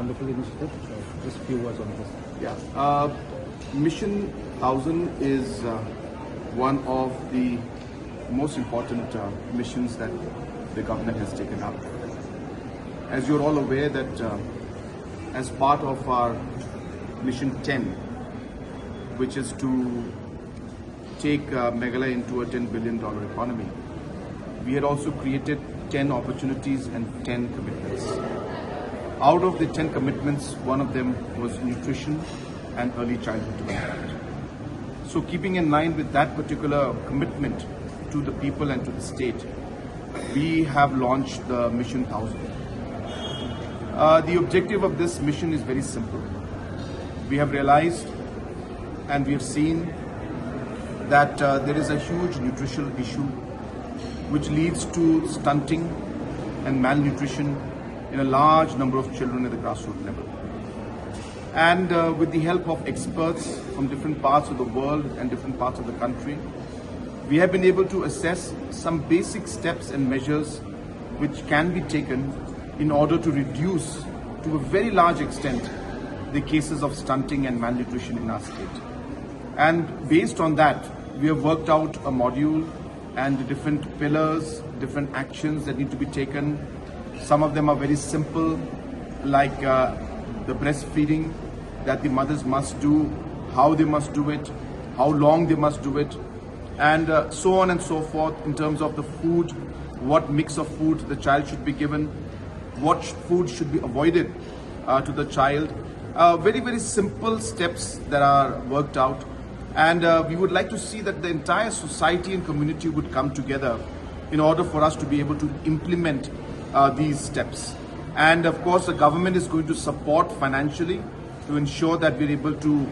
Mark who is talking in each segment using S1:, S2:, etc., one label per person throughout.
S1: wonderful initiative. So just few words on this.
S2: Yeah. Mission 1000 is one of the most important missions that the government has taken up. As you're all aware that as part of our Mission 10, which is to take Meghalaya into a $10 billion economy, we had also created 10 opportunities and 10 commitments. Out of the 10 commitments, one of them was nutrition and early childhood development. So keeping in line with that particular commitment to the people and to the state, we have launched the Mission 1000. The objective of this mission is very simple. We have realized and we have seen that there is a huge nutritional issue which leads to stunting and malnutrition in a large number of children at the grassroots level. And with the help of experts from different parts of the world and different parts of the country, we have been able to assess some basic steps and measures which can be taken in order to reduce to a very large extent the cases of stunting and malnutrition in our state. And based on that, we have worked out a module and the different pillars, different actions that need to be taken. Some of them are very simple, like the breastfeeding that the mothers must do, how they must do it, how long they must do it, and so on and so forth in terms of the food, what mix of food the child should be given, what food should be avoided to the child. Very, very simple steps that are worked out. And we would like to see that the entire society and community would come together in order for us to be able to implement these steps. And of course, the government is going to support financially to ensure that we're able to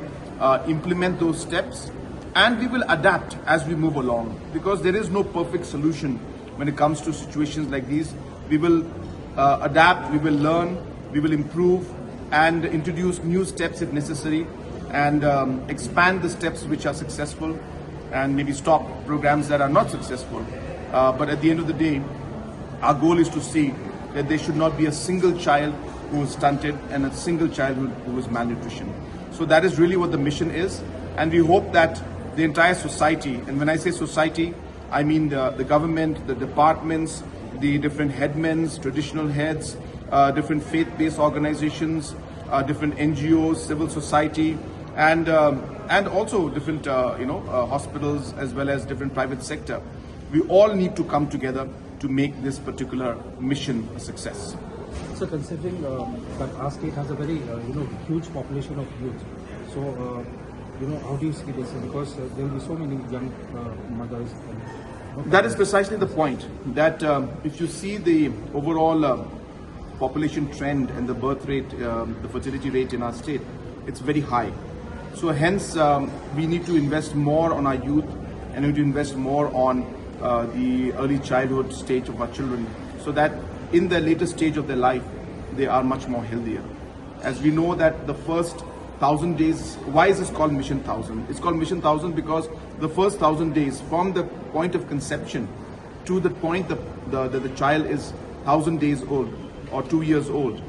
S2: implement those steps. And we will adapt as we move along, because there is no perfect solution when it comes to situations like these. We will adapt, we will learn, we will improve and introduce new steps if necessary, and expand the steps which are successful and maybe stop programs that are not successful. But at the end of the day, our goal is to see that there should not be a single child who is stunted and a single child who is malnutrition. So that is really what the mission is, and we hope that the entire society, and when I say society, I mean the government, the departments, the different headmen, traditional heads, different faith-based organizations, different NGOs, civil society, and also different hospitals as well as different private sector. We all need to come together to make this particular mission a success.
S1: So considering that our state has a very huge population of youth, so how do you see this? Because there will be so many young mothers.
S2: That is precisely the point, that if you see the overall population trend and the birth rate, the fertility rate in our state, it's very high. So hence we need to invest more on our youth, and we need to invest more on the early childhood stage of our children, so that in the later stage of their life, they are much more healthier. As we know that the first 1,000 days, why is this called Mission 1000? It's called Mission 1000 because the first 1,000 days, from the point of conception to the point that the child is 1,000 days old or 2 years old,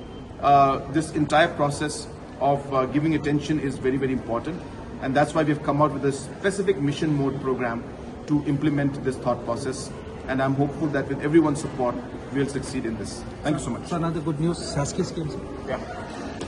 S2: this entire process of giving attention is very, very important. And that's why we've come out with a specific mission mode program to implement this thought process. And I'm hopeful that with everyone's support, we'll succeed in this. Thank you so much.
S1: So another good news, Saskia schemes.
S2: Yeah.